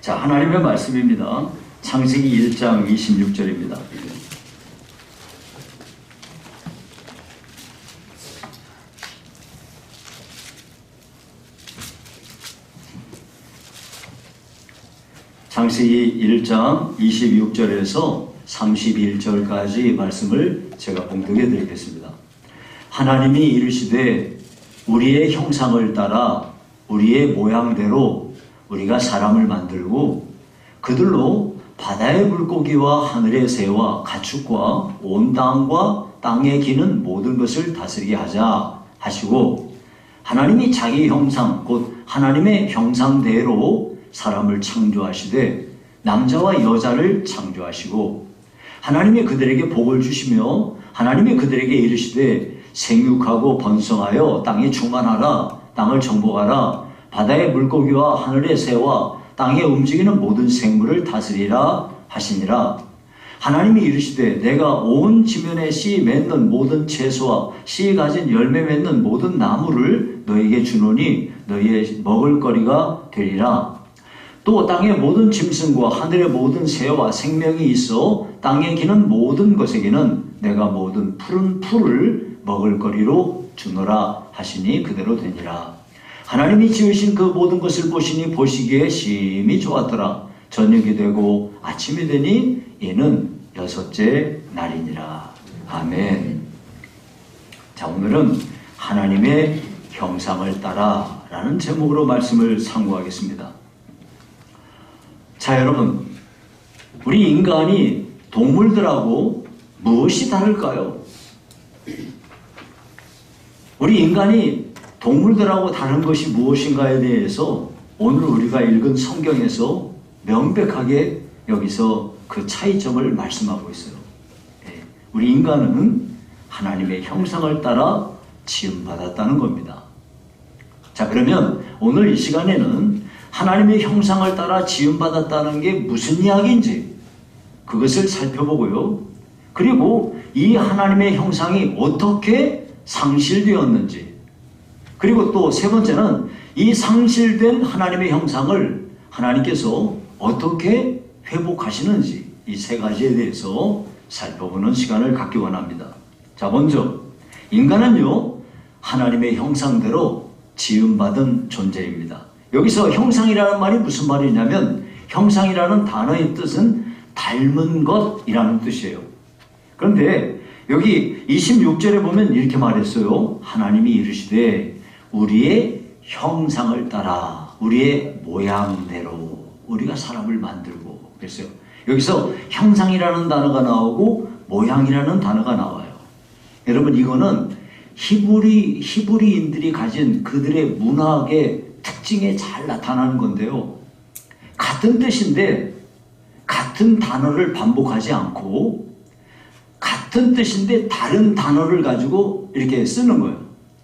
자, 하나님의 말씀입니다. 창세기 1장 26절입니다. 창세기 1장 26절에서 31절까지 말씀을 제가 봉독해 드리겠습니다. 하나님이 이르시되 우리의 형상을 따라 우리의 모양대로 우리가 사람을 만들고 그들로 바다의 물고기와 하늘의 새와 가축과 온 땅과 땅에 기는 모든 것을 다스리게 하자 하시고, 하나님이 자기 형상 곧 하나님의 형상대로 사람을 창조하시되 남자와 여자를 창조하시고, 하나님이 그들에게 복을 주시며 하나님이 그들에게 이르시되 생육하고 번성하여 땅에 충만하라, 땅을 정복하라, 바다의 물고기와 하늘의 새와 땅에 움직이는 모든 생물을 다스리라 하시니라. 하나님이 이르시되 내가 온 지면에 씨 맺는 모든 채소와 씨 가진 열매 맺는 모든 나무를 너에게 주노니 너희의 먹을거리가 되리라. 또 땅의 모든 짐승과 하늘의 모든 새와 생명이 있어 땅에 기는 모든 것에게는 내가 모든 푸른 풀을 먹을거리로 주노라 하시니 그대로 되니라. 하나님이 지으신 그 모든 것을 보시니 보시기에 심히 좋았더라. 저녁이 되고 아침이 되니 이는 여섯째 날이니라. 아멘. 자, 오늘은 하나님의 형상을 따라 라는 제목으로 말씀을 상고하겠습니다. 자, 여러분, 우리 인간이 동물들하고 무엇이 다를까요? 우리 인간이 동물들하고 다른 것이 무엇인가에 대해서 오늘 우리가 읽은 성경에서 명백하게 여기서 그 차이점을 말씀하고 있어요. 우리 인간은 하나님의 형상을 따라 지음받았다는 겁니다. 자, 그러면 오늘 이 시간에는 하나님의 형상을 따라 지음받았다는 게 무슨 이야기인지 그것을 살펴보고요. 그리고 이 하나님의 형상이 어떻게 상실되었는지, 그리고 또 세 번째는 이 상실된 하나님의 형상을 하나님께서 어떻게 회복하시는지, 이 세 가지에 대해서 살펴보는 시간을 갖기 원합니다. 자, 먼저 인간은요, 하나님의 형상대로 지음받은 존재입니다. 여기서 형상이라는 말이 무슨 말이냐면, 형상이라는 단어의 뜻은 닮은 것이라는 뜻이에요. 그런데 여기 26절에 보면 이렇게 말했어요. 하나님이 이르시되 우리의 형상을 따라 우리의 모양대로 우리가 사람을 만들고 그랬어요. 여기서 형상이라는 단어가 나오고 모양이라는 단어가 나와요. 여러분, 이거는 히브리인들이 가진 그들의 문학의 특징에 잘 나타나는 건데요. 같은 뜻인데 같은 단어를 반복하지 않고 같은 뜻인데 다른 단어를 가지고 이렇게 쓰는 거예요.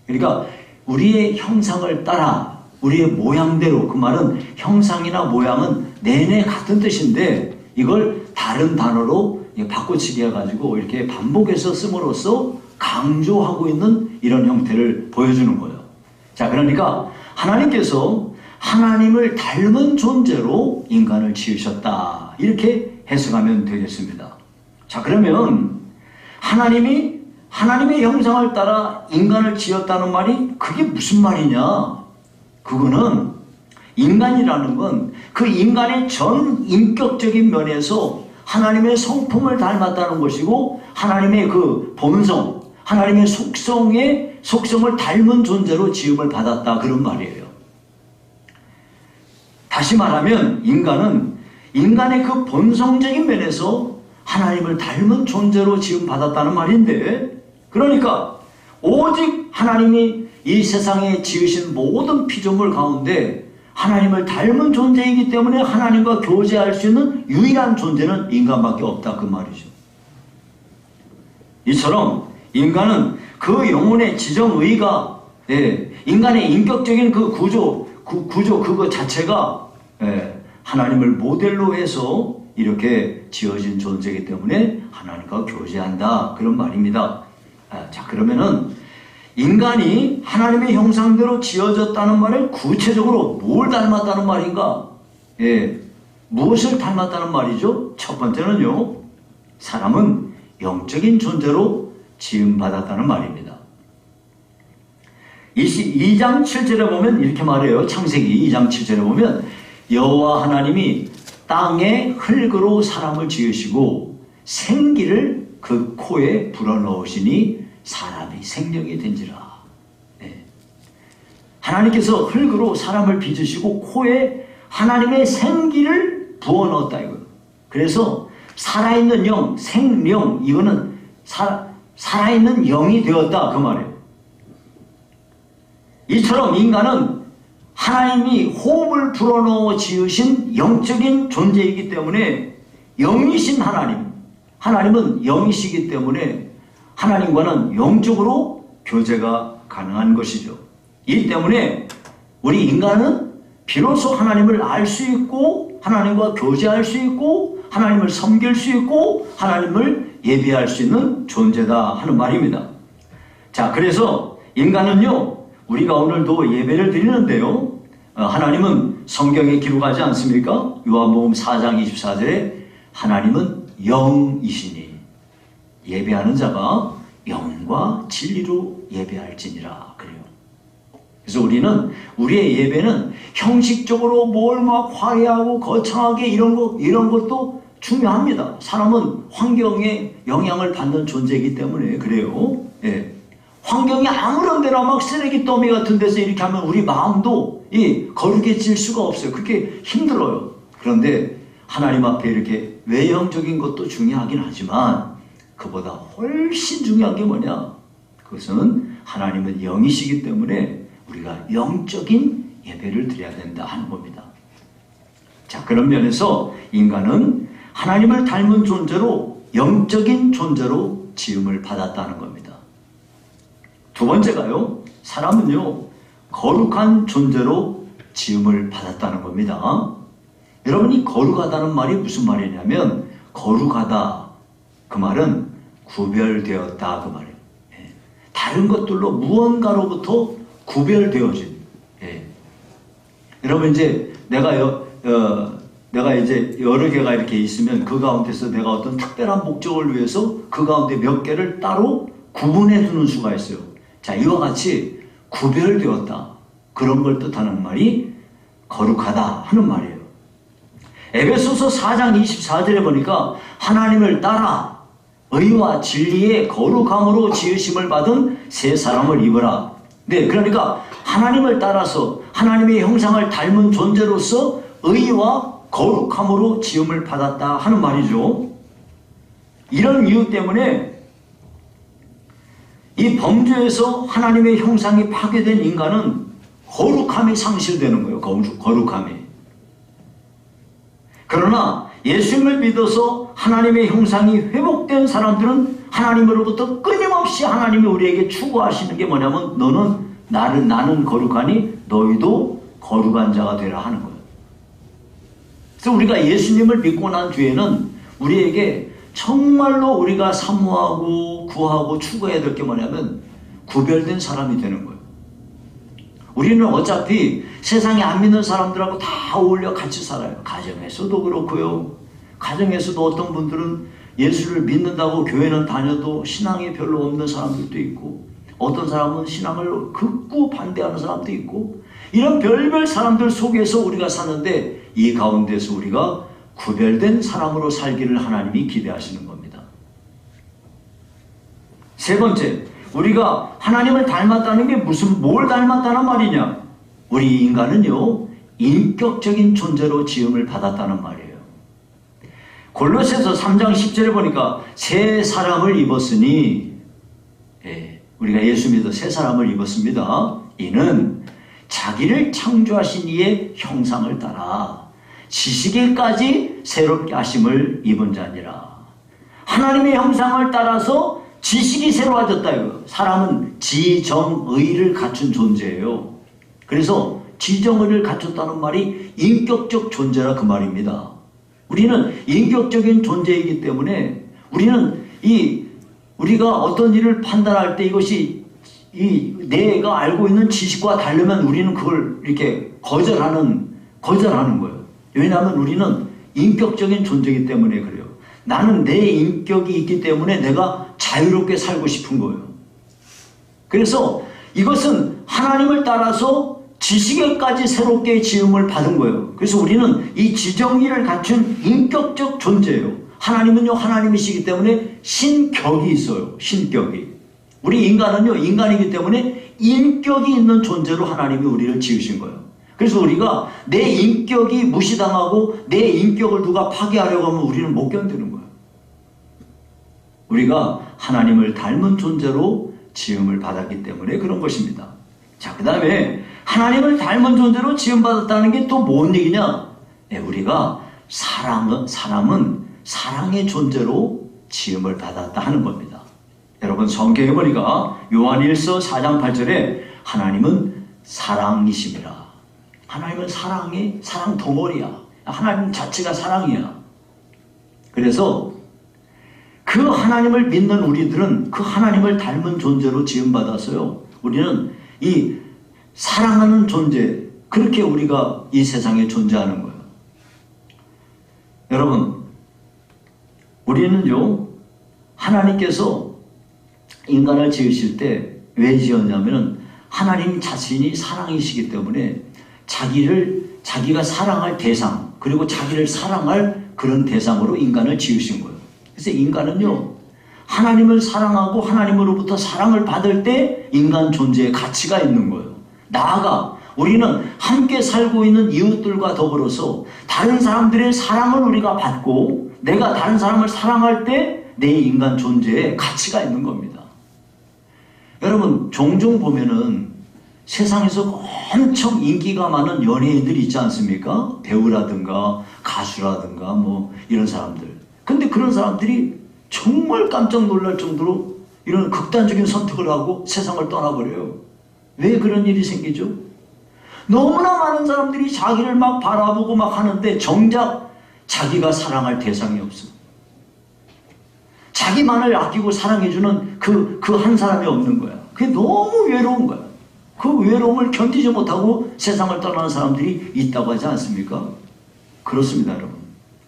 그러니까 우리의 형상을 따라 우리의 모양대로, 그 말은 형상이나 모양은 내내 같은 뜻인데 이걸 다른 단어로 바꿔치기 해가지고 이렇게 반복해서 씀으로써 강조하고 있는 이런 형태를 보여주는 거예요. 자, 그러니까 하나님께서 하나님을 닮은 존재로 인간을 지으셨다, 이렇게 해석하면 되겠습니다. 자, 그러면 하나님이 하나님의 형상을 따라 인간을 지었다는 말이 그게 무슨 말이냐? 그거는 인간이라는 건 그 인간의 전 인격적인 면에서 하나님의 성품을 닮았다는 것이고, 하나님의 그 본성, 하나님의 속성을 닮은 존재로 지음을 받았다, 그런 말이에요. 다시 말하면 인간은 인간의 그 본성적인 면에서 하나님을 닮은 존재로 지음받았다는 말인데, 그러니까 오직 하나님이 이 세상에 지으신 모든 피조물 가운데 하나님을 닮은 존재이기 때문에 하나님과 교제할 수 있는 유일한 존재는 인간밖에 없다, 그 말이죠. 이처럼 인간은 그 영혼의 지정의가, 인간의 인격적인 그 구조 그거 자체가 하나님을 모델로 해서 이렇게 지어진 존재이기 때문에 하나님과 교제한다, 그런 말입니다. 자, 그러면은 인간이 하나님의 형상대로 지어졌다는 말을 구체적으로 뭘 닮았다는 말인가? 무엇을 닮았다는 말이죠? 첫 번째는요, 사람은 영적인 존재로 지음받았다는 말입니다. 2장 7절에 보면 이렇게 말해요. 창세기 2장 7절에 보면 여호와 하나님이 땅에 흙으로 사람을 지으시고 생기를 그 코에 불어넣으시니 사람이 생명이 된지라. 네. 하나님께서 흙으로 사람을 빚으시고 코에 하나님의 생기를 부어넣었다 이거예요. 그래서 살아있는 영, 생명, 이거는 살아있는 영이 되었다 그 말이에요. 이처럼 인간은 하나님이 호흡을 불어넣어 지으신 영적인 존재이기 때문에 영이신 하나님은 영이시기 때문에 하나님과는 영적으로 교제가 가능한 것이죠. 이 때문에 우리 인간은 비로소 하나님을 알 수 있고 하나님과 교제할 수 있고 하나님을 섬길 수 있고 하나님을 예배할 수 있는 존재다 하는 말입니다. 자, 그래서 인간은요, 우리가 오늘도 예배를 드리는데요, 하나님은 성경에 기록하지 않습니까? 요한복음 4장 24절에 하나님은 영이시니 예배하는 자가 영과 진리로 예배할지니라 그래요. 그래서 우리는 우리의 예배는 형식적으로 뭘 막 화려하고 거창하게 이런 것도 중요합니다. 사람은 환경에 영향을 받는 존재이기 때문에 그래요. 예. 환경이 아무런 데나 막 쓰레기 더미 같은 데서 이렇게 하면 우리 마음도 거룩해질 수가 없어요. 그렇게 힘들어요. 그런데 하나님 앞에 이렇게 외형적인 것도 중요하긴 하지만 그보다 훨씬 중요한 게 뭐냐? 그것은 하나님은 영이시기 때문에 우리가 영적인 예배를 드려야 된다 하는 겁니다. 자, 그런 면에서 인간은 하나님을 닮은 존재로 영적인 존재로 지음을 받았다는 겁니다. 두 번째가요, 사람은요, 거룩한 존재로 지음을 받았다는 겁니다. 여러분이 거룩하다는 말이 무슨 말이냐면, 거룩하다, 그 말은 구별되었다, 그 말이에요. 예. 다른 것들로 무언가로부터 구별되어진. 예. 여러분, 이제 내가 이제 여러 개가 이렇게 있으면 그 가운데서 내가 어떤 특별한 목적을 위해서 그 가운데 몇 개를 따로 구분해 두는 수가 있어요. 자, 이와 같이 구별되었다. 그런 걸 뜻하는 말이 거룩하다 하는 말이에요. 에베소서 4장 24절에 보니까 하나님을 따라 의와 진리의 거룩함으로 지으심을 받은 새 사람을 입으라. 네, 그러니까 하나님을 따라서 하나님의 형상을 닮은 존재로서 의와 거룩함으로 지음을 받았다 하는 말이죠. 이런 이유 때문에 이 범죄에서 하나님의 형상이 파괴된 인간은 거룩함이 상실되는 거예요. 거룩함이. 그러나 예수님을 믿어서 하나님의 형상이 회복된 사람들은 하나님으로부터 끊임없이 하나님이 우리에게 추구하시는 게 뭐냐면 나는 거룩하니 너희도 거룩한 자가 되라 하는 거예요. 그래서 우리가 예수님을 믿고 난 뒤에는 우리에게 정말로 우리가 사모하고 구하고 추구해야 될 게 뭐냐면 구별된 사람이 되는 거예요. 우리는 어차피 세상에 안 믿는 사람들하고 다 어울려 같이 살아요. 가정에서도 그렇고요. 가정에서도 어떤 분들은 예수를 믿는다고 교회는 다녀도 신앙이 별로 없는 사람들도 있고, 어떤 사람은 신앙을 극구 반대하는 사람도 있고, 이런 별별 사람들 속에서 우리가 사는데 이 가운데서 우리가 구별된 사람으로 살기를 하나님이 기대하시는 겁니다. 세 번째, 우리가 하나님을 닮았다는 게 뭘 닮았다는 말이냐? 우리 인간은요, 인격적인 존재로 지음을 받았다는 말이에요. 골로새서 3장 10절에 보니까 새 사람을 입었으니, 우리가 예수 믿어 새 사람을 입었습니다. 이는 자기를 창조하신 이의 형상을 따라 지식에까지 새롭게 하심을 입은 자니라. 하나님의 형상을 따라서 지식이 새로워졌다 이거. 사람은 지정의를 갖춘 존재예요. 그래서 지정의를 갖췄다는 말이 인격적 존재라 그 말입니다. 우리는 인격적인 존재이기 때문에 우리가 어떤 일을 판단할 때 이것이 내가 알고 있는 지식과 다르면 우리는 그걸 이렇게 거절하는 거예요. 왜냐하면 우리는 인격적인 존재이기 때문에 그래요. 나는 내 인격이 있기 때문에 내가 자유롭게 살고 싶은 거예요. 그래서 이것은 하나님을 따라서 지식에까지 새롭게 지음을 받은 거예요. 그래서 우리는 이 지정의를 갖춘 인격적 존재예요. 하나님은요, 하나님이시기 때문에 신격이 있어요. 신격이. 우리 인간은요, 인간이기 때문에 인격이 있는 존재로 하나님이 우리를 지으신 거예요. 그래서 우리가 내 인격이 무시당하고 내 인격을 누가 파괴하려고 하면 우리는 못 견디는 거예요. 우리가 하나님을 닮은 존재로 지음을 받았기 때문에 그런 것입니다. 자, 그 다음에 하나님을 닮은 존재로 지음받았다는 게 또 뭔 얘기냐? 우리가 사람은 사랑의 존재로 지음을 받았다 하는 겁니다. 여러분, 성경에 보니까 요한일서 4장 8절에 하나님은 사랑이심이라. 하나님은 사랑 덩어리야. 하나님 자체가 사랑이야. 그래서 그 하나님을 믿는 우리들은 그 하나님을 닮은 존재로 지음받았어요. 우리는 이 사랑하는 존재, 그렇게 우리가 이 세상에 존재하는 거예요. 여러분, 우리는요, 하나님께서 인간을 지으실 때 왜 지었냐면 하나님 자신이 사랑이시기 때문에 자기가 사랑할 대상, 그리고 자기를 사랑할 그런 대상으로 인간을 지으신 거예요. 그래서 인간은요, 하나님을 사랑하고 하나님으로부터 사랑을 받을 때 인간 존재의 가치가 있는 거예요. 나아가 우리는 함께 살고 있는 이웃들과 더불어서 다른 사람들의 사랑을 우리가 받고 내가 다른 사람을 사랑할 때 내 인간 존재에 가치가 있는 겁니다. 여러분, 종종 보면은 세상에서 엄청 인기가 많은 연예인들이 있지 않습니까? 배우라든가 가수라든가 뭐 이런 사람들. 근데 그런 사람들이 정말 깜짝 놀랄 정도로 이런 극단적인 선택을 하고 세상을 떠나버려요. 왜 그런 일이 생기죠? 너무나 많은 사람들이 자기를 막 바라보고 막 하는데 정작 자기가 사랑할 대상이 없어. 자기만을 아끼고 사랑해주는 그 한 사람이 없는 거야. 그게 너무 외로운 거야. 그 외로움을 견디지 못하고 세상을 떠나는 사람들이 있다고 하지 않습니까? 그렇습니다, 여러분.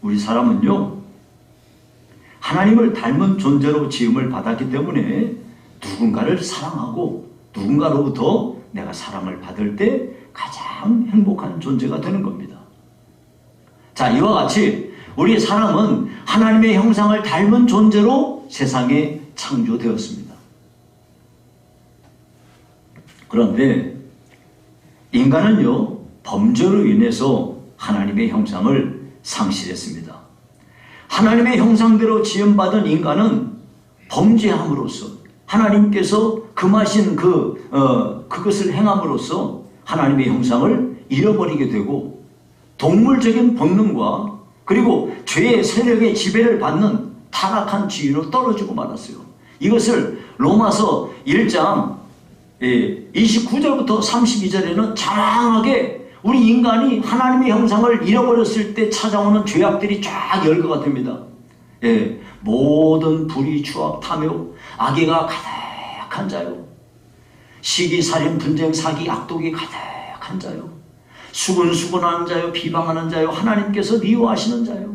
우리 사람은요, 하나님을 닮은 존재로 지음을 받았기 때문에 누군가를 사랑하고 누군가로부터 내가 사랑을 받을 때 가장 행복한 존재가 되는 겁니다. 자, 이와 같이 우리 사람은 하나님의 형상을 닮은 존재로 세상에 창조되었습니다. 그런데 인간은요, 범죄로 인해서 하나님의 형상을 상실했습니다. 하나님의 형상대로 지음받은 인간은 범죄함으로써 하나님께서 금하신 그것을 행함으로써 하나님의 형상을 잃어버리게 되고 동물적인 본능과 그리고 죄의 세력의 지배를 받는 타락한 지위로 떨어지고 말았어요. 이것을 로마서 1장 29절부터 32절에는 장황하게 우리 인간이 하나님의 형상을 잃어버렸을 때 찾아오는 죄악들이 쫙 열거가 됩니다. 모든 불의, 추악, 탐욕, 악의가 가득한 자요. 시기, 살인, 분쟁, 사기, 악독이 가득한 자요. 수근수근하는 자요, 비방하는 자요, 하나님께서 미워하시는 자요.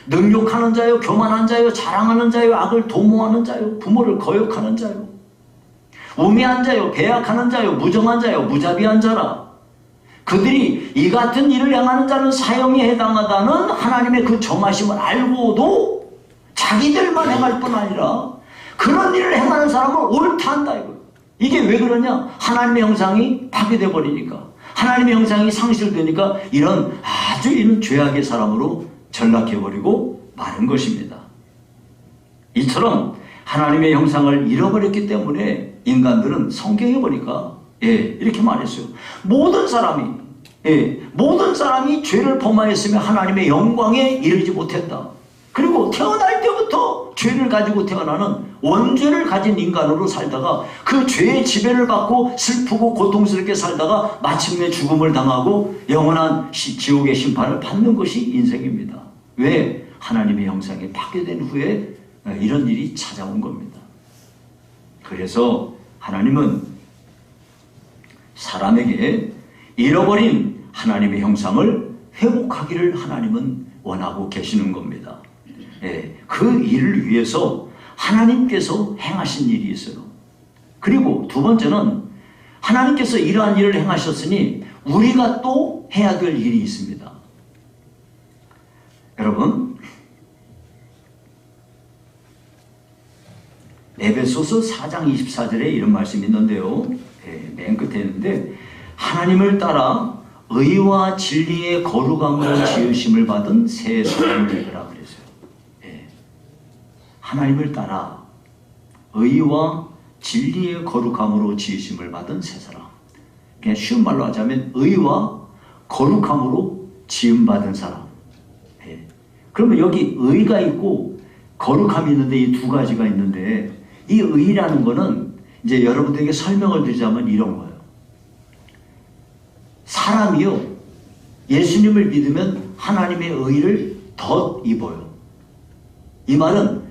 능욕하는 자요, 교만한 자요, 자랑하는 자요, 악을 도모하는 자요, 부모를 거역하는 자요. 우매한 자요, 배약하는 자요, 무정한 자요, 무자비한 자라. 그들이 이 같은 일을 행하는 자는 사형에 해당하다는 하나님의 그 정하심을 알고도 자기들만 행할 뿐 아니라 그런 일을 행하는 사람을 옳다 한다 이거예요. 이게 왜 그러냐? 하나님의 형상이 파괴되어 버리니까, 하나님의 형상이 상실되니까 이런 죄악의 사람으로 전락해버리고 마는 것입니다. 이처럼 하나님의 형상을 잃어버렸기 때문에 인간들은 성경에 보니까 이렇게 말했어요. 모든 사람이 죄를 범하였으며 하나님의 영광에 이르지 못했다. 그리고 태어날 때부터 죄를 가지고 태어나는 원죄를 가진 인간으로 살다가 그 죄의 지배를 받고 슬프고 고통스럽게 살다가 마침내 죽음을 당하고 영원한 지옥의 심판을 받는 것이 인생입니다. 왜? 하나님의 형상이 파괴된 후에 이런 일이 찾아온 겁니다. 그래서 하나님은 사람에게 잃어버린 하나님의 형상을 회복하기를 하나님은 원하고 계시는 겁니다. 예, 그 일을 위해서 하나님께서 행하신 일이 있어요. 그리고 두 번째는 하나님께서 이러한 일을 행하셨으니 우리가 또 해야 될 일이 있습니다. 여러분, 에베소서 4장 24절에 이런 말씀이 있는데요. 맨 끝에 있는데, 하나님을 따라 의와 진리의 거룩함으로 지으심을 받은 새 사람을 되라 그랬어요. 하나님을 따라 의와 진리의 거룩함으로 지으심을 받은 새 사람. 그냥 쉬운 말로 하자면 의와 거룩함으로 지음받은 사람. 그러면 여기 의가 있고 거룩함이 있는데 이 두 가지가 있는데, 이 의라는 거는 이제 여러분들에게 설명을 드리자면 이런 거예요. 사람이요, 예수님을 믿으면 하나님의 의를 더 입어요. 이 말은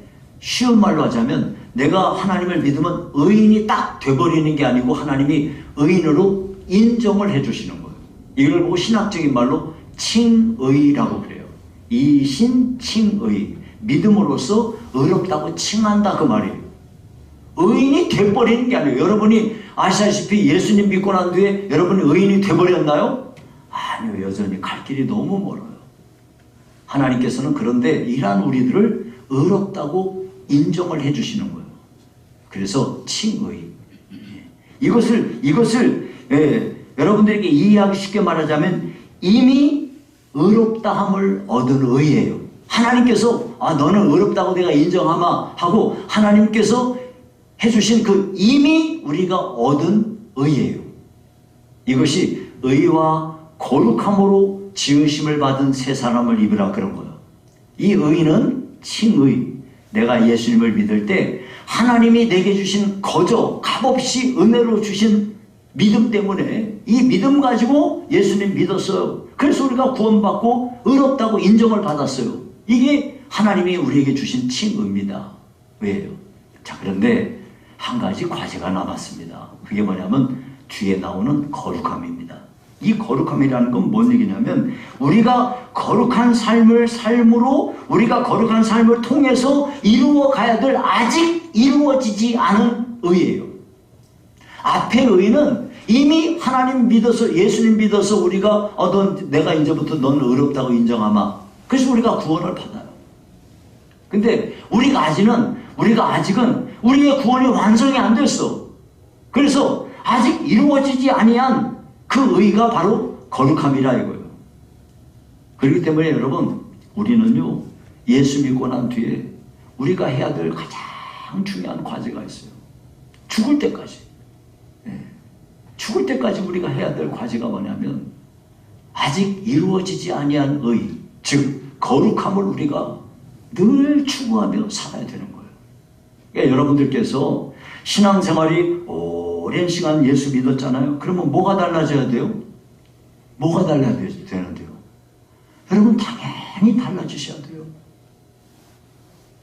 쉬운 말로 하자면 내가 하나님을 믿으면 의인이 딱 돼버리는 게 아니고 하나님이 의인으로 인정을 해주시는 거예요. 이걸 보고 신학적인 말로 칭의라고 그래요. 이신칭의, 믿음으로써 의롭다고 칭한다 그 말이에요. 의인이 돼버리는 게 아니에요. 여러분이 아시다시피 예수님 믿고 난 뒤에 여러분이 의인이 돼버렸나요? 아니요, 여전히 갈 길이 너무 멀어요. 하나님께서는 그런데 이러한 우리들을 의롭다고 인정을 해주시는 거예요. 그래서 칭의. 이것을 여러분들에게 이해하기 쉽게 말하자면 이미 의롭다함을 얻은 의예요. 하나님께서 너는 의롭다고 내가 인정하마 하고 하나님께서 해주신 그 이미 우리가 얻은 의예요. 이것이 의와 거룩함으로 지으심을 받은 새 사람을 입으라 그런 거예요. 이 의는 칭의. 내가 예수님을 믿을 때 하나님이 내게 주신 거저 값없이 은혜로 주신 믿음 때문에 이 믿음 가지고 예수님 믿었어요. 그래서 우리가 구원받고 의롭다고 인정을 받았어요. 이게 하나님이 우리에게 주신 칭의입니다. 왜요? 자, 그런데 한 가지 과제가 남았습니다. 그게 뭐냐면 뒤에 나오는 거룩함입니다. 이 거룩함이라는 건 뭔 얘기냐면 우리가 거룩한 삶으로 우리가 거룩한 삶을 통해서 이루어가야 될 아직 이루어지지 않은 의예요. 앞의 의는 이미 하나님 믿어서 예수님 믿어서 우리가 내가 이제부터 너는 의롭다고 인정하마. 그래서 우리가 구원을 받아요. 근데 우리가 아직은 우리의 구원이 완성이 안 됐어. 그래서 아직 이루어지지 아니한 그 의가 바로 거룩함이라 이거예요. 그렇기 때문에 여러분, 우리는요, 예수 믿고 난 뒤에 우리가 해야 될 가장 중요한 과제가 있어요. 죽을 때까지. 죽을 때까지 우리가 해야 될 과제가 뭐냐면 아직 이루어지지 아니한 의, 즉 거룩함을 우리가 늘 추구하며 살아야 되는 거예요. 그러니까 여러분들께서 신앙생활이 오랜 시간 예수 믿었잖아요. 그러면 뭐가 달라져야 돼요? 뭐가 달라야 되는데요? 여러분, 당연히 달라지셔야 돼요.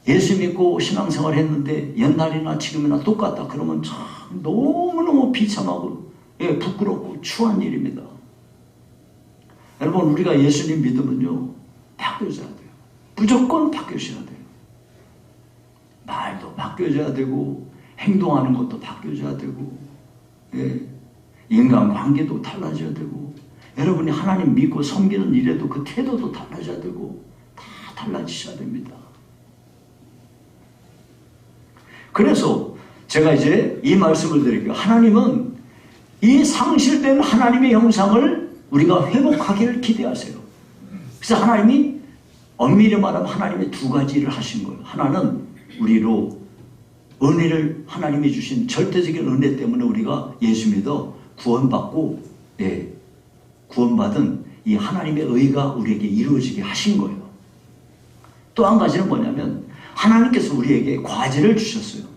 예수 믿고 신앙생활 했는데 옛날이나 지금이나 똑같다 그러면 참 너무너무 비참하고 부끄럽고 추한 일입니다. 여러분, 우리가 예수님 믿으면요, 바뀌어져야 돼요. 무조건 바뀌어져야 돼요. 말도 바뀌어져야 되고 행동하는 것도 바뀌어져야 되고 인간관계도 달라져야 되고 여러분이 하나님 믿고 섬기는 일에도 그 태도도 달라져야 되고 다 달라지셔야 됩니다. 그래서 제가 이제 이 말씀을 드릴게요. 하나님은 이 상실된 하나님의 형상을 우리가 회복하기를 기대하세요. 그래서 하나님이 엄밀히 말하면 하나님의 두 가지를 하신 거예요. 하나는 우리로 은혜를 하나님이 주신 절대적인 은혜 때문에 우리가 예수 믿어 구원받고 구원받은 이 하나님의 의가 우리에게 이루어지게 하신 거예요. 또 한 가지는 뭐냐면 하나님께서 우리에게 과제를 주셨어요.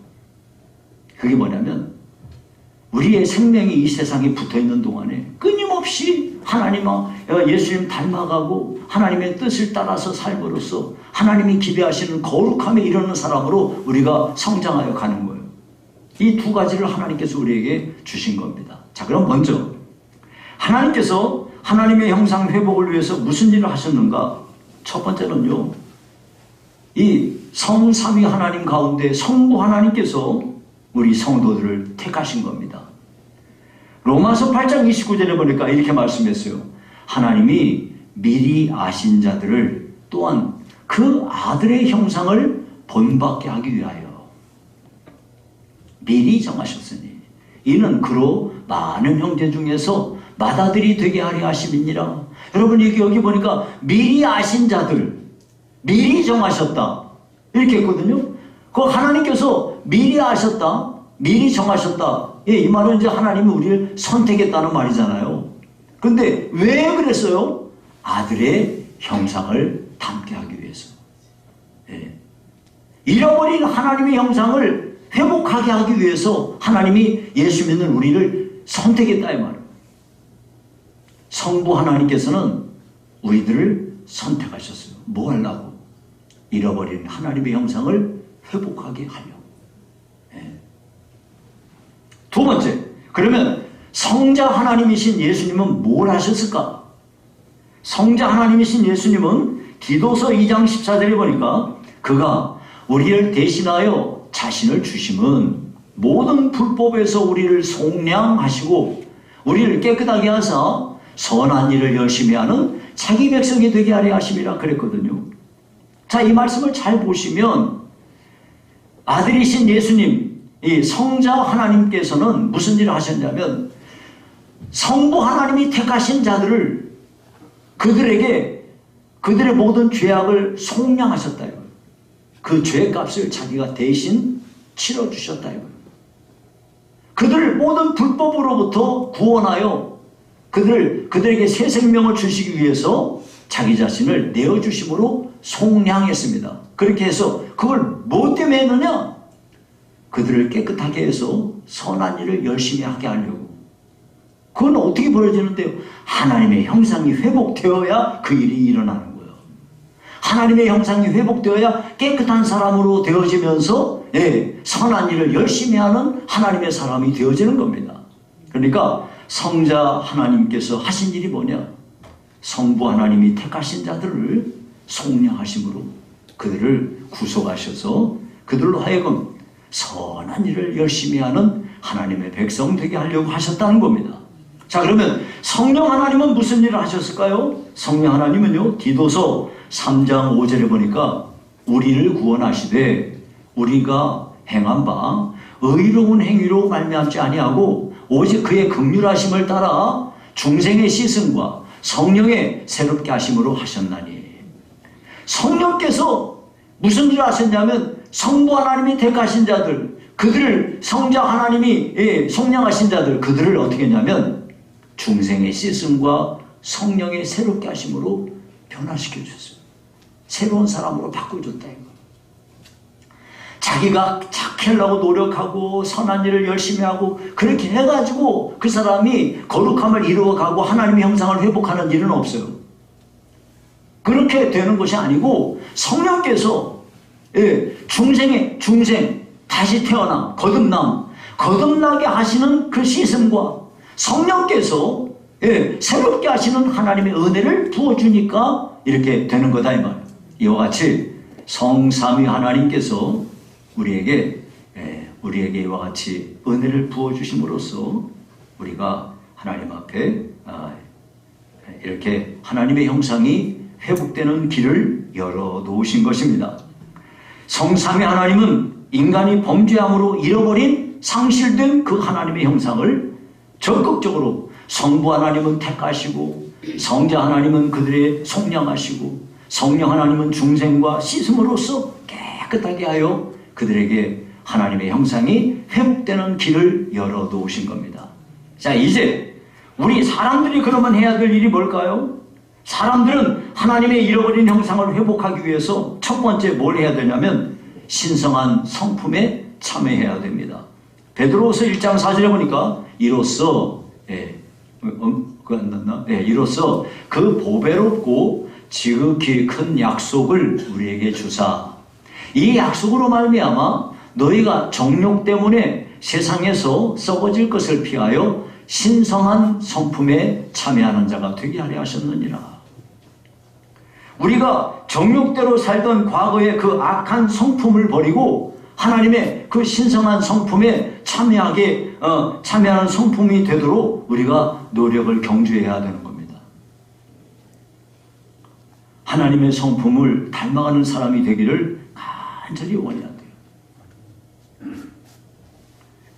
그게 뭐냐면 우리의 생명이 이 세상에 붙어있는 동안에 끊임없이 하나님과 예수님 닮아가고 하나님의 뜻을 따라서 삶으로써 하나님이 기대하시는 거룩함에 이르는 사람으로 우리가 성장하여 가는 거예요. 이 두 가지를 하나님께서 우리에게 주신 겁니다. 자, 그럼 먼저 하나님께서 하나님의 형상 회복을 위해서 무슨 일을 하셨는가? 첫 번째는요, 이 성삼위 하나님 가운데 성부 하나님께서 우리 성도들을 택하신 겁니다. 로마서 8장 29절에 보니까 이렇게 말씀했어요. 하나님이 미리 아신 자들을 또한 그 아들의 형상을 본받게 하기 위하여 미리 정하셨으니 이는 그로 많은 형제 중에서 맏아들이 되게 하려 하심이니라. 여러분 여기 보니까 미리 아신 자들, 미리 정하셨다 이렇게 했거든요. 그 하나님께서 미리 아셨다, 미리 정하셨다. 예, 이 말은 이제 하나님이 우리를 선택했다는 말이잖아요. 근데 왜 그랬어요? 아들의 형상을 닮게 하기 위해서. 예. 잃어버린 하나님의 형상을 회복하게 하기 위해서 하나님이 예수 믿는 우리를 선택했다 이 말이에요. 성부 하나님께서는 우리들을 선택하셨어요. 뭐 하려고? 잃어버린 하나님의 형상을 회복하게 하려. 예. 두 번째, 그러면 성자 하나님이신 예수님은 뭘 하셨을까? 성자 하나님이신 예수님은 디도서 2장 14절에 보니까 그가 우리를 대신하여 자신을 주심은 모든 불법에서 우리를 속량하시고 우리를 깨끗하게 하사 선한 일을 열심히 하는 자기 백성이 되게 하려 하심이라 그랬거든요. 자, 이 말씀을 잘 보시면 아들이신 예수님, 이 성자 하나님께서는 무슨 일을 하셨냐면 성부 하나님이 택하신 자들을 그들에게 그들의 모든 죄악을 속량하셨다. 그 죄값을 자기가 대신 치러주셨다. 그들을 모든 불법으로부터 구원하여 그들에게 새 생명을 주시기 위해서 자기 자신을 내어주심으로 속량했습니다. 그렇게 해서 그걸 뭐 때문에 했느냐? 그들을 깨끗하게 해서 선한 일을 열심히 하게 하려고. 그건 어떻게 벌어지는데요? 하나님의 형상이 회복되어야 그 일이 일어나는 거예요. 하나님의 형상이 회복되어야 깨끗한 사람으로 되어지면서 선한 일을 열심히 하는 하나님의 사람이 되어지는 겁니다. 그러니까 성자 하나님께서 하신 일이 뭐냐? 성부 하나님이 택하신 자들을 속량하심으로 그들을 구속하셔서 그들로 하여금 선한 일을 열심히 하는 하나님의 백성 되게 하려고 하셨다는 겁니다. 자, 그러면 성령 하나님은 무슨 일을 하셨을까요? 성령 하나님은요, 디도서 3장 5절에 보니까 우리를 구원하시되 우리가 행한 바 의로운 행위로 말미암지 아니하고 오직 그의 긍휼하심을 따라 중생의 씻음과 성령의 새롭게 하심으로 하셨나니. 성령께서 무슨 일을 하셨냐면 성부 하나님이 택하신 자들, 그들을 성자 하나님이 속량하신 자들, 그들을 어떻게 했냐면 중생의 씻음과 성령의 새롭게 하심으로 변화시켜 주셨어요. 새로운 사람으로 바꿔줬다 이거. 자기가 착하려고 노력하고 선한 일을 열심히 하고 그렇게 해가지고 그 사람이 거룩함을 이루어가고 하나님의 형상을 회복하는 일은 없어요. 그렇게 되는 것이 아니고 성령께서 중생 다시 태어나 거듭나게 하시는 그 시스템과 성령께서 새롭게 하시는 하나님의 은혜를 부어주니까 이렇게 되는 거다 이 말. 이와 같이 성삼위 하나님께서 우리에게 이와 같이 은혜를 부어주심으로써 우리가 하나님 앞에 이렇게 하나님의 형상이 회복되는 길을 열어놓으신 것입니다. 성삼위 하나님은 인간이 범죄함으로 잃어버린 상실된 그 하나님의 형상을 적극적으로 성부 하나님은 택하시고 성자 하나님은 그들의 속량하시고 성령 하나님은 중생과 씻음으로써 깨끗하게 하여 그들에게 하나님의 형상이 회복되는 길을 열어놓으신 겁니다. 자, 이제 우리 사람들이 그러면 해야 될 일이 뭘까요? 사람들은 하나님의 잃어버린 형상을 회복하기 위해서 첫 번째 뭘 해야 되냐면 신성한 성품에 참여해야 됩니다. 베드로후서 1장 4절에 보니까 이로써 이로써 그 보배롭고 지극히 큰 약속을 우리에게 주사 이 약속으로 말미암아 너희가 정욕 때문에 세상에서 썩어질 것을 피하여 신성한 성품에 참여하는 자가 되게 하려 하셨느니라. 우리가 정욕대로 살던 과거의 그 악한 성품을 버리고 하나님의 그 신성한 성품에 참여하는 성품이 되도록 우리가 노력을 경주해야 되는 겁니다. 하나님의 성품을 닮아가는 사람이 되기를 간절히 원해야 돼요.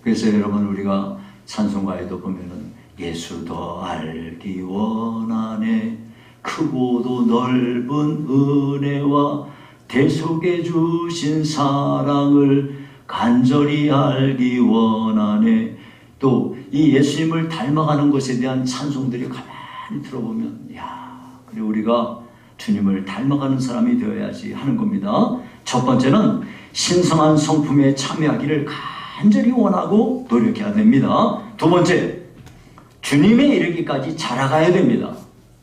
그래서 여러분, 우리가 찬송가에도 보면은 예수 더 알기 원하네, 크고도 넓은 은혜와 대속해 주신 사랑을 간절히 알기 원하네. 또 이 예수님을 닮아가는 것에 대한 찬송들이 가만히 들어보면, 야, 그래, 우리가 주님을 닮아가는 사람이 되어야지 하는 겁니다. 첫 번째는 신성한 성품에 참여하기를 간절히 원하고 노력해야 됩니다. 두 번째, 주님에 이르기까지 자라가야 됩니다.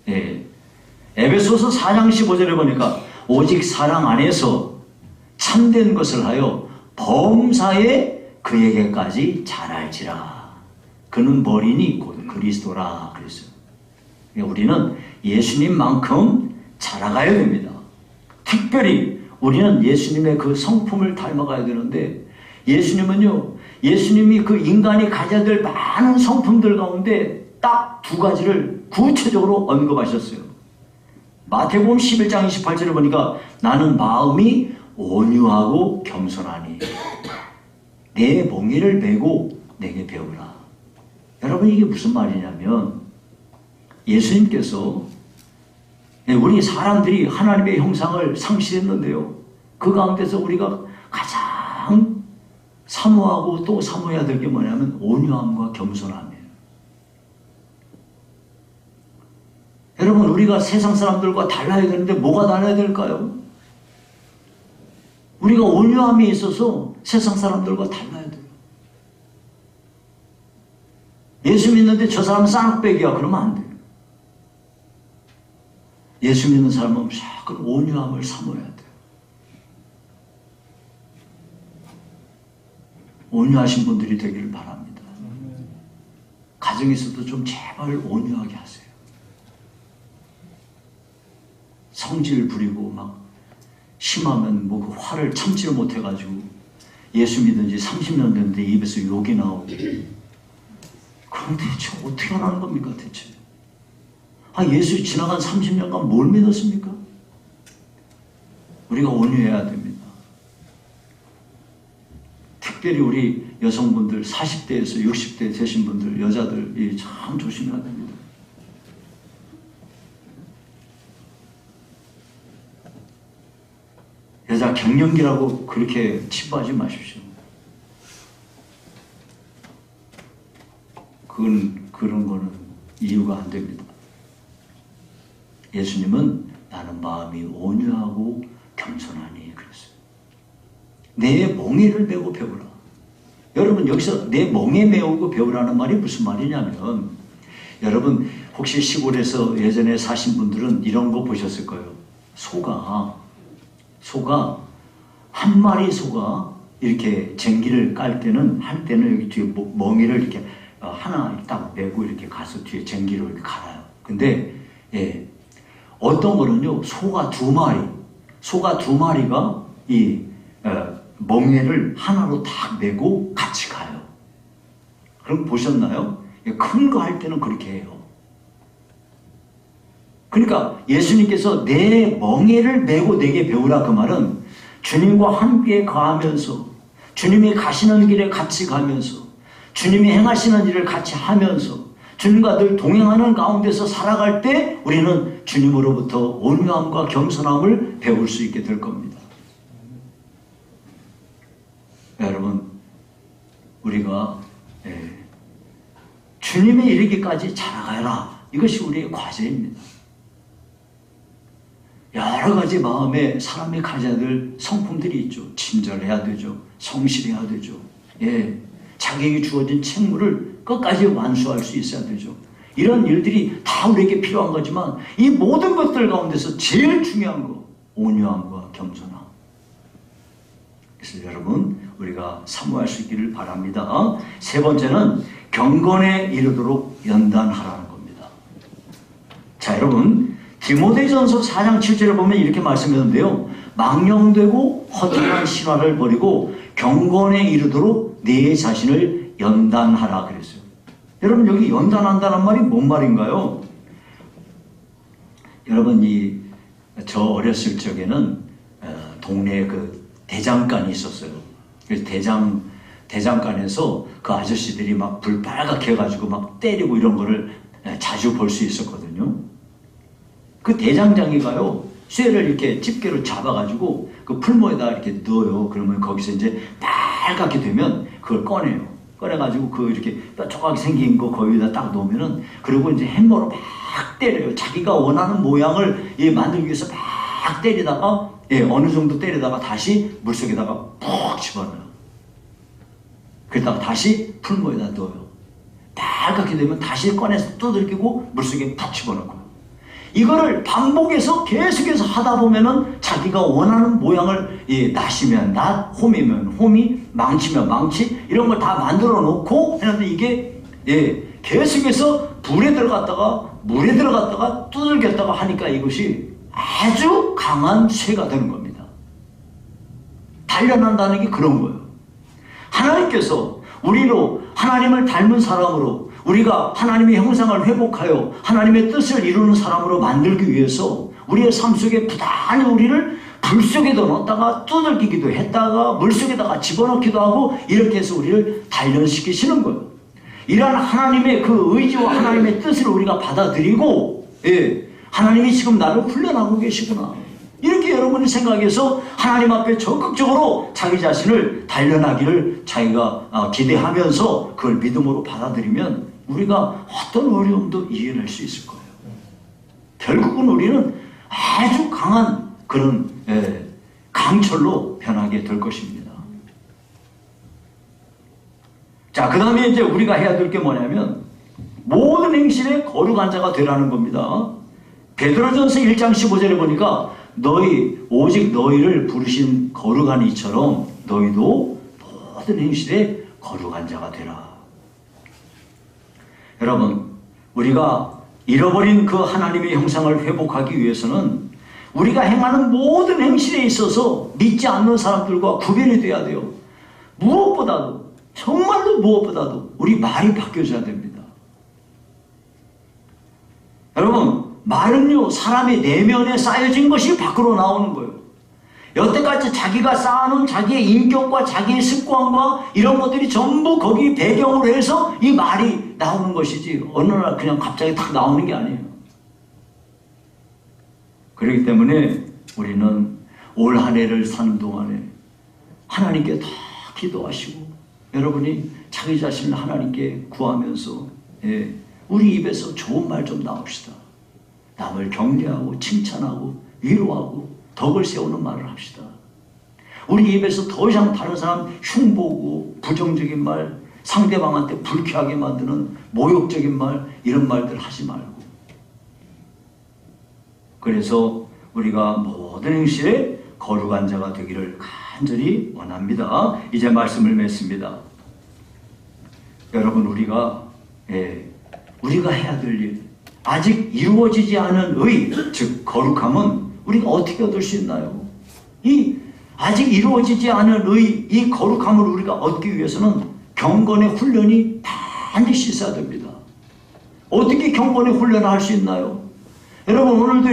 예. 에베소서 4장 15절에 보니까 오직 사랑 안에서 참된 것을 하여 범사에 그에게까지 자랄지라. 그는 머리니 곧 그리스도라 그랬어요. 우리는 예수님만큼 자라가야 됩니다. 특별히 우리는 예수님의 그 성품을 닮아가야 되는데, 예수님은요, 예수님이 그 인간이 가져야 될 많은 성품들 가운데 딱 두 가지를 구체적으로 언급하셨어요. 마태복음 11장 28절에 보니까 나는 마음이 온유하고 겸손하니 내 멍에를 메고 내게 배우라. 여러분, 이게 무슨 말이냐면, 예수님께서 우리 사람들이 하나님의 형상을 상실했는데요, 그 가운데서 우리가 가장 사모하고 또 사모해야 될 게 뭐냐면 온유함과 겸손함이에요. 여러분, 우리가 세상 사람들과 달라야 되는데 뭐가 달라야 될까요? 우리가 온유함이 있어서 세상 사람들과 달라야 돼요. 예수 믿는데 저 사람은 쌍흑백이야 그러면 안 돼요. 예수 믿는 사람은 무조건 온유함을 사모해야 돼요. 온유하신 분들이 되기를 바랍니다. 가정에서도 좀 제발 온유하게 하세요. 성질 부리고 막 심하면 뭐 그 화를 참지를 못해가지고 예수 믿은 지 30년 됐는데 입에서 욕이 나오고, 그럼 대체 어떻게 하라는 겁니까 대체? 예수 지나간 30년간 뭘 믿었습니까? 우리가 온유해야 됩니다. 특별히 우리 여성분들 40대에서 60대 되신 분들, 여자들이 참 조심해야 됩니다. 여자 갱년기라고 그렇게 치부하지 마십시오. 그런 거는 이유가 안 됩니다. 예수님은 나는 마음이 온유하고 겸손하니 그랬어요. 내 멍에를 메고 배우라. 여러분, 여기서 내 멍에 메우고 배우라는 말이 무슨 말이냐면, 여러분 혹시 시골에서 예전에 사신 분들은 이런 거 보셨을 거예요. 소가 한 마리 소가 이렇게 쟁기를 할 때는 여기 뒤에 멍에를 이렇게 하나 딱 메고 이렇게 가서 뒤에 쟁기로 이렇게 갈아요. 근데 어떤 거는요, 소가 두 마리가 이 멍에를 하나로 딱 메고 같이 가요. 그럼 보셨나요? 큰 거 할 때는 그렇게 해요. 그러니까 예수님께서 내 멍에를 메고 내게 배우라, 그 말은 주님과 함께 가면서, 주님이 가시는 길에 같이 가면서, 주님이 행하시는 일을 같이 하면서, 주님과 늘 동행하는 가운데서 살아갈 때 우리는 주님으로부터 온유함과 겸손함을 배울 수 있게 될 겁니다. 여러분, 우리가 주님에 이르기까지 자라가라. 이것이 우리의 과제입니다. 여러 가지 마음에 사람이 가져야 될 성품들이 있죠. 친절해야 되죠. 성실해야 되죠. 자기에게 주어진 책무를 끝까지 완수할 수 있어야 되죠. 이런 일들이 다 우리에게 필요한 거지만 이 모든 것들 가운데서 제일 중요한 거, 온유함과 겸손함. 그래서 여러분, 우리가 사모할 수 있기를 바랍니다. 세 번째는 경건에 이르도록 연단하라는 겁니다. 자, 여러분, 디모데전서 4장 7절에 보면 이렇게 말씀했는데요. 망령되고 허탄한 신화를 버리고 경건에 이르도록 내 자신을 연단하라 그랬어요. 여러분, 여기 연단한다는 말이 뭔 말인가요? 여러분, 저 어렸을 적에는 동네에 그 대장간이 있었어요. 그래서 대장간에서 그 아저씨들이 막 불 빨갛게 해가지고 막 때리고 이런 거를 자주 볼 수 있었거든요. 그 대장장이가요, 쇠를 이렇게 집게로 잡아가지고 그 풀모에다 이렇게 넣어요. 그러면 거기서 이제 빨갛게 되면 그걸 꺼내요. 꺼내가지고 그 이렇게 뾰족하게 생긴 거 거기다 딱 놓으면은, 그리고 이제 햄머로 막 때려요. 자기가 원하는 모양을 만들기 위해서 막 때리다가, 어느 정도 때리다가 다시 물속에다가 푹 집어넣어요. 그러다가 다시 풀모에다 넣어요. 빨갛게 되면 다시 꺼내서 두들기고 물속에 푹 집어넣고. 이거를 반복해서 계속해서 하다 보면은 자기가 원하는 모양을 낫이면 낫, 홈이면 홈이, 망치면 망치, 이런 걸 다 만들어 놓고 했는데, 이게 계속해서 불에 들어갔다가 물에 들어갔다가 두들겼다가 하니까 이것이 아주 강한 쇠가 되는 겁니다. 단련한다는 게 그런 거예요. 하나님께서 우리로 하나님을 닮은 사람으로, 우리가 하나님의 형상을 회복하여 하나님의 뜻을 이루는 사람으로 만들기 위해서 우리의 삶 속에 부단히 우리를 불 속에도 넣었다가 두들기기도 했다가 물속에다가 집어넣기도 하고, 이렇게 해서 우리를 단련시키시는 거예요. 이러한 하나님의 그 의지와 하나님의 뜻을 우리가 받아들이고, 하나님이 지금 나를 훈련하고 계시구나, 이렇게 여러분이 생각해서 하나님 앞에 적극적으로 자기 자신을 단련하기를 자기가 기대하면서 그걸 믿음으로 받아들이면 우리가 어떤 어려움도 이겨낼 수 있을 거예요. 결국은 우리는 아주 강한 그런 강철로 변하게 될 것입니다. 자, 그 다음에 이제 우리가 해야 될 게 뭐냐면 모든 행실에 거룩한 자가 되라는 겁니다. 베드로전서 1장 15절에 보니까 오직 너희를 부르신 거룩한 이처럼 너희도 모든 행실에 거룩한 자가 되라. 여러분, 우리가 잃어버린 그 하나님의 형상을 회복하기 위해서는 우리가 행하는 모든 행실에 있어서 믿지 않는 사람들과 구별이 돼야 돼요. 무엇보다도, 정말로 무엇보다도 우리 말이 바뀌어져야 됩니다. 여러분, 말은요, 사람의 내면에 쌓여진 것이 밖으로 나오는 거예요. 여태까지 자기가 쌓아놓은 자기의 인격과 자기의 습관과 이런 것들이 전부 거기 배경으로 해서 이 말이 나오는 것이지, 어느 날 그냥 갑자기 탁 나오는 게 아니에요. 그렇기 때문에 우리는 올 한 해를 사는 동안에 하나님께 다 기도하시고, 여러분이 자기 자신을 하나님께 구하면서 우리 입에서 좋은 말 좀 나옵시다. 남을 격려하고 칭찬하고 위로하고 덕을 세우는 말을 합시다. 우리 입에서 더 이상 다른 사람 흉보고 부정적인 말, 상대방한테 불쾌하게 만드는 모욕적인 말, 이런 말들 하지 말고, 그래서 우리가 모든 행실에 거룩한 자가 되기를 간절히 원합니다. 이제 말씀을 맺습니다. 여러분, 우리가 해야 될 일, 아직 이루어지지 않은 의, 즉 거룩함은 우리가 어떻게 얻을 수 있나요? 이 아직 이루어지지 않은 의, 이 거룩함을 우리가 얻기 위해서는 경건의 훈련이 반드시 있어야 됩니다. 어떻게 경건의 훈련을 할 수 있나요? 여러분, 오늘도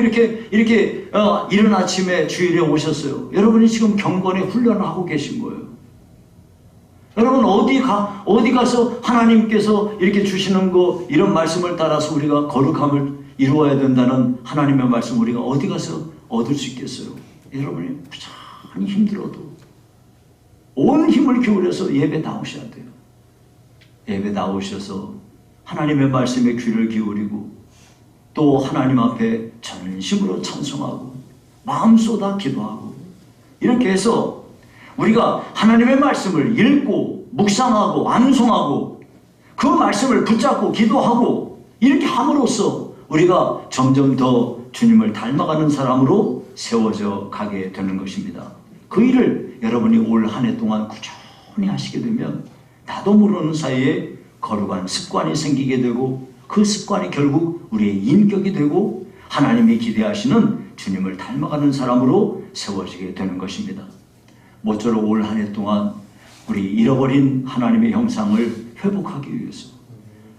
이렇게 이른 아침에 주일에 오셨어요. 여러분이 지금 경건의 훈련을 하고 계신 거예요. 여러분, 어디 가서 하나님께서 이렇게 주시는 거, 이런 말씀을 따라서 우리가 거룩함을 이루어야 된다는 하나님의 말씀, 우리가 어디 가서 얻을 수 있겠어요? 여러분이 부단히 힘들어도 온 힘을 기울여서 예배 나오셔야 돼요. 예배 나오셔서 하나님의 말씀에 귀를 기울이고, 또 하나님 앞에 전심으로 찬송하고 마음 쏟아 기도하고, 이렇게 해서 우리가 하나님의 말씀을 읽고 묵상하고 암송하고 그 말씀을 붙잡고 기도하고, 이렇게 함으로써 우리가 점점 더 주님을 닮아가는 사람으로 세워져 가게 되는 것입니다. 그 일을 여러분이 올 한 해 동안 꾸준히 하시게 되면 나도 모르는 사이에 거룩한 습관이 생기게 되고 그 습관이 결국 우리의 인격이 되고 하나님이 기대하시는 주님을 닮아가는 사람으로 세워지게 되는 것입니다. 모쪼록 올 한 해 동안 우리 잃어버린 하나님의 형상을 회복하기 위해서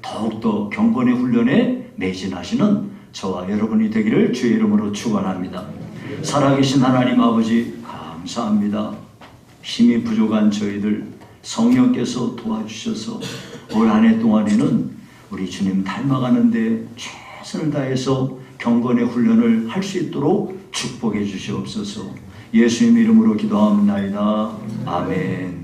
더욱더 경건의 훈련에 매진하시는 저와 여러분이 되기를 주의 이름으로 축원합니다. 살아계신 하나님 아버지 감사합니다. 힘이 부족한 저희들 성령께서 도와주셔서 올 한 해 동안에는 우리 주님 닮아가는데 최선을 다해서 경건의 훈련을 할 수 있도록 축복해 주시옵소서. 예수님 이름으로 기도합니다. 아멘.